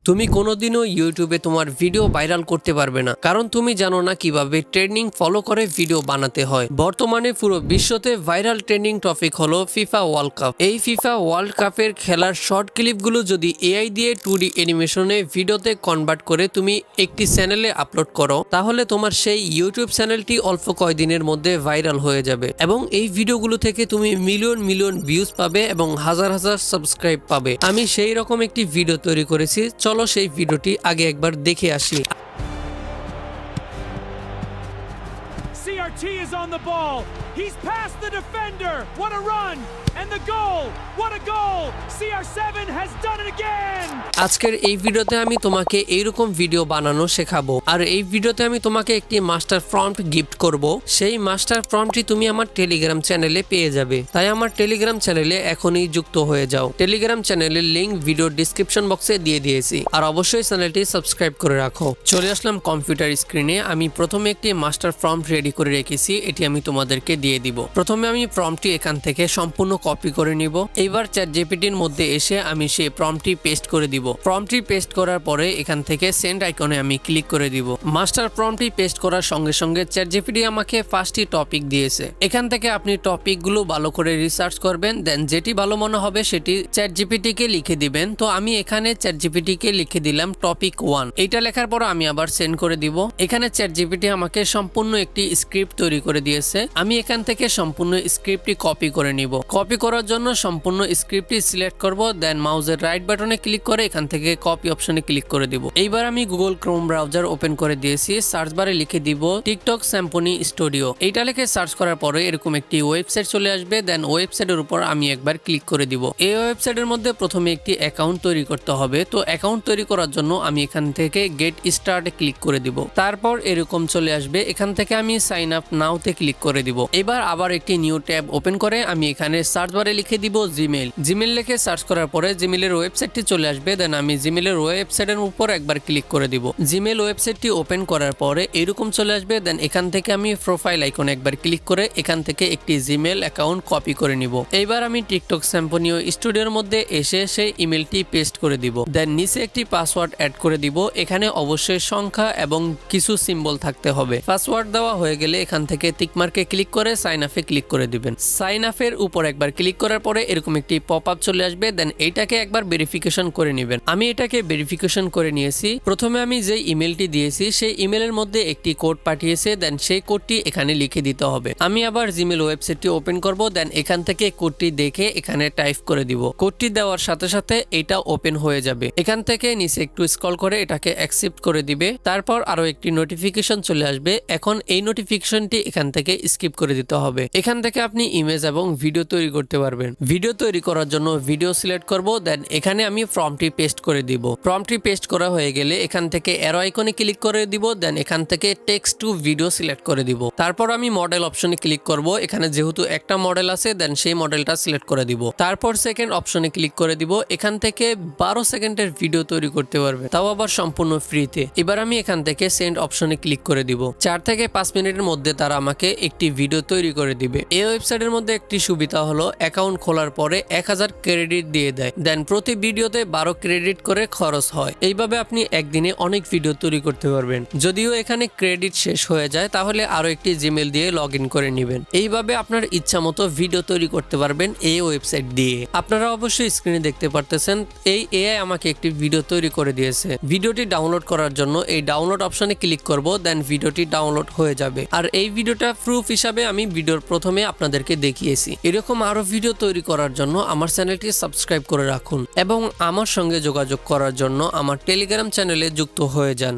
তুমি কোনোদিনও ইউটিউবে তোমার ভিডিও ভাইরাল করতে পারবে না, কারণ তুমি জানো না কিভাবে ট্রেন্ডিং ফলো করে ভিডিও বানাতে হয়। বর্তমানে পুরো বিশ্বতে ভাইরাল ট্রেন্ডিং টপিক হলো ফিফা ওয়ার্ল্ড কাপ। এই ফিফা ওয়ার্ল্ড কাপের খেলার শর্ট ক্লিপগুলো যদি এআই দিয়ে 2D অ্যানিমেশনে ভিডিওতে কনভার্ট করে তুমি একটি চ্যানেলে আপলোড করো, তাহলে তোমার সেই ইউটিউব চ্যানেলটি অল্প কয়েকদিনের মধ্যে ভাইরাল হয়ে যাবে এবং এই ভিডিওগুলো থেকে তুমি মিলিয়ন মিলিয়ন ভিউজ পাবে এবং হাজার হাজার সাবস্ক্রাইব পাবে। আমি সেই রকম একটি ভিডিও তৈরি করেছি, চলো সেই ভিডিওটি আগে একবার দেখে আসি। CRT is on the ball. He's past the defender. What a run! And the goal! What a goal! CR7 has done it again! আজকের এই ভিডিওতে আমি তোমাকে এইরকম ভিডিও বানানো শেখাবো, আর এই ভিডিওতে আমি তোমাকে একটি মাস্টার প্রম্পট গিফট করব। সেই মাস্টার প্রম্পটটি তুমি আমার টেলিগ্রাম চ্যানেলে পেয়ে যাবে, তাই আমার টেলিগ্রাম চ্যানেলে এখনই যুক্ত হয়ে যাও। টেলিগ্রাম চ্যানেলের লিংক ভিডিও ডিসক্রিপশন বক্সে দিয়ে দিয়েছি, আর অবশ্যই চ্যানেলটি সাবস্ক্রাইব করে রাখো। চলে আসলাম কম্পিউটার স্ক্রিনে। আমি প্রথমে একটি মাস্টার প্রম্পট রেডি করে রেখেছি, এটি আমি তোমাদেরকে দিয়ে দিব। প্রথমে আমি প্রম্পটটি এখান থেকে সম্পূর্ণ কপি করে নিব। এইবার চ্যাটজিপিটির মধ্যে এসে আমি সেই প্রম্পটটি পেস্ট করে দিব। প্রম্পটটি পেস্ট করার পরে এখান থেকে সেন্ড আইকনে আমি ক্লিক করে দিব। মাস্টার প্রম্পটটি পেস্ট করার সঙ্গে সঙ্গে চ্যাটজিপিটি আমাকে 5টি টপিক দিয়েছে। এখান থেকে আপনি টপিকগুলো ভালো করে রিসার্চ করবেন, দেন যেটি ভালো মনে হবে সেটি চ্যাটজিপিটিকে লিখে দিবেন। তো আমি এখানে চ্যাটজিপিটিকে লিখে দিলাম টপিক 1। এইটা লেখার পর আমি আবার সেন্ড করে দিব। এখানে চ্যাটজিপিটি আমাকে সম্পূর্ণ একটি স্ক্রিপ্ট তৈরি করে দিয়েছে। আমি এখান থেকে সম্পূর্ণ স্ক্রিপ্টটি কপি করে নিব। কপি করার জন্য সম্পূর্ণ স্ক্রিপ্টটি সিলেক্ট করব, দেন মাউসের রাইট বাটনে ক্লিক করে এখান থেকে কপি অপশনে ক্লিক করে দিব। এইবার আমি গুগল ক্রোম ব্রাউজার ওপেন করে দিয়েছি। সার্চ বারে লিখে দিব টিকটক সিম্ফনি স্টুডিও। এইটা লিখে সার্চ করার পরে এরকম একটি ওয়েবসাইট চলে আসবে, দেন ওয়েবসাইটের উপর আমি একবার ক্লিক করে দিব। এই ওয়েবসাইটের মধ্যে প্রথমে একটি অ্যাকাউন্ট তৈরি করতে হবে। তো অ্যাকাউন্ট তৈরি করার জন্য আমি এখান থেকে গেট স্টার্টে ক্লিক করে দিব। তারপর এরকম চলে আসবে, এখান থেকে আমি সাইন আপ নাওতে ক্লিক করে দিব। এবার আবার একটি নিউ ট্যাব ওপেন করে আমি এখানে সার্চ বারে লিখে দিব জিমেল। জিমেল লিখে সার্চ করার পরে জিমেলের ওয়েবসাইটটি চলে আসবে, দেন আমি জিমেলের ওয়েবসাইটের উপর একবার ক্লিক করে দিব। জিমেল ওয়েবসাইটটি ওপেন করার পরে এরকম চলে আসবে, দেন এখান থেকে আমি প্রোফাইল আইকনে একবার ক্লিক করে এখান থেকে একটি জিমেল অ্যাকাউন্ট কপি করে নিব। এইবার আমি টিকটক সিম্ফনি স্টুডিওর মধ্যে এসে সেই ইমেলটি পেস্ট করে দিব, দেন নিচে একটি পাসওয়ার্ড অ্যাড করে দিব। এখানে অবশ্যই সংখ্যা এবং কিছু সিম্বল থাকতে হবে। পাসওয়ার্ড দেওয়া হয়ে গেলে এখান থেকে টিকমার্কে ক্লিক করে সাইন আপে ক্লিক করে দিবেন। সাইন আপের উপর একবার ক্লিক করার পরে এরকম একটি পপ আপ চলে আসবে, দেন এইটাকে একবার ভেরিফিকেশন করে নেবেন। আমি এটাকে ভেরিফিকেশন করে নিয়েছি। প্রথমে আমি যে ইমেলটি দিয়েছি সেই ইমেলের মধ্যে একটি কোড পাঠিয়েছে, দেন সেই কোডটি এখানে লিখে দিতে হবে। আমি আবার জিমেল ওয়েবসাইটটি ওপেন করব, দেন এখান থেকে কোডটি দেখে এখানে টাইপ করে দিব। কোডটি দেওয়ার সাথে সাথে এটা ওপেন হয়ে যাবে। এখান থেকে নিচে একটু স্ক্রল করে এটাকে অ্যাকসেপ্ট করে দিবে। তারপর আরো একটি নোটিফিকেশন চলে আসবে। এখন এই নোটিফিকেশনটি এখান থেকে স্কিপ করে দিতে হবে। এখান থেকে আপনি ইমেজ এবং ভিডিও তৈরি করতে পারবেন। ভিডিও তৈরি করার জন্য ভিডিও সিলেক্ট করব, দেন এখানে আমি প্রম্পটটি পেস্ট করে দিব। প্রম্পটটি পেস্ট করা হয়ে গেলে এখান থেকে অ্যারো আইকনে ক্লিক করে দিব, দেন এখান থেকে টেক্সট টু ভিডিও সিলেক্ট করে দিব। তারপর আমি মডেল অপশনে ক্লিক করব। এখানে যেহেতু একটা মডেল আছে, দেন সেই মডেলটা সিলেক্ট করে দিব। তারপর সেকেন্ড অপশনে ক্লিক করে দিব। এখান থেকে 12 সেকেন্ডের ভিডিও তৈরি করতে পারবে, তাও আবার সম্পূর্ণ ফ্রিতে। এবার আমি এখান থেকে সেন্ড অপশনে ক্লিক করে দিব। 4 থেকে 5 মিনিটের মধ্যে তারা আমাকে একটি ভিডিও তৈরি করে দিবে। এই ওয়েবসাইটের মধ্যে একটি সুবিধা হলো অ্যাকাউন্ট খোলার পরে 1000 ক্রেডিট দিয়ে দেয়, দেন প্রতি ভিডিওতে 12 ক্রেডিট করে খরচ হয়। এইভাবে আপনি একদিনে অনেক ভিডিও তৈরি করতে পারবেন। যদিও এখানে ক্রেডিট শেষ হয়ে যায়, তাহলে আরো একটি জিমেল দিয়ে লগ ইন করে নেবেন। এইভাবে আপনার ইচ্ছা মতো ভিডিও তৈরি করতে পারবেন এই ওয়েবসাইট দিয়ে। আপনারা অবশ্যই স্ক্রিনে দেখতে পারতেছেন এই এআই আমাকে একটি ভিডিও তৈরি করে দিয়েছে। ভিডিওটি ডাউনলোড করার জন্য এই ডাউনলোড অপশনে ক্লিক করব, দেন ভিডিওটি ডাউনলোড হয়ে যাবে। আর এই ভিডিওটা প্রুফ হিসাবে আমি ভিডিওর প্রথমে আপনাদেরকে দেখিয়েছি। এরকম আরো ভিডিও তৈরি করার জন্য আমার চ্যানেলটি সাবস্ক্রাইব করে রাখুন এবং আমার সঙ্গে যোগাযোগ করার জন্য আমার টেলিগ্রাম চ্যানেলে যুক্ত হয়ে যান।